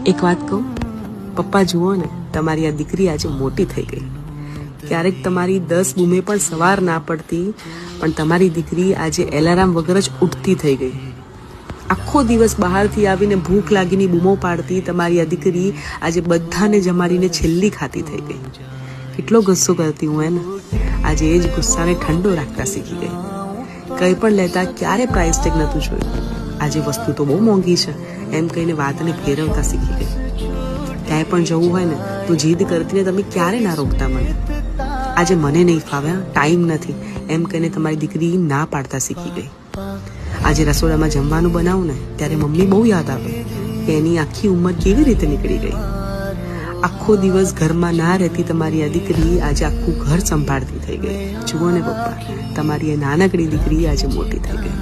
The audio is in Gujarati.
એક વાત કહું, પપ્પા જુઓ ને, તમારી આ દીકરી આજે મોટી થઈ ગઈ. ક્યારેક તમારી 10 બૂમે પણ સવાર ના પડતી, પણ તમારી દીકરી આજે એલાર્મ વગર જ ઉઠતી થઈ ગઈ. આખો દિવસ બહારથી આવીને ભૂખ લાગીની બૂમો પાડતી તમારી આ દીકરી આજે બધાને જમાડીને છેલ્લી ખાતી થઈ ગઈ. કેટલો ગુસ્સો કરતી હું એને, આજે એ જ ગુસ્સાને ઠંડો રાખતા શીખી ગઈ. કંઈ પણ લેતા ક્યારે પ્રાઇસ ટેગ નહોતું જોયું. આજે વસ્તુ તો બહુ મોંઘી છે એમ કહીને વાતને ફેરવતા શીખી ગઈ. ક્યાંય પણ જવું હોય ને તો જીદ કરતીને તમે ક્યારે ના રોકતા મને. આજે મને નહીં ફાવે, ટાઈમ નથી એમ કહીને તમારી દીકરી ના પાડતા શીખી ગઈ. આજે રસોડામાં જમવાનું બનાવું ને ત્યારે મમ્મી બહુ યાદ આવે કે એની આખી ઉંમર કેવી રીતે નીકળી ગઈ. આખો દિવસ ઘરમાં ના રહેતી તમારી આ દીકરી આજે આખું ઘર સંભાળતી થઈ ગઈ. જુઓ ને પપ્પા, તમારી એ નાનકડી દીકરી આજે મોટી થઈ ગઈ.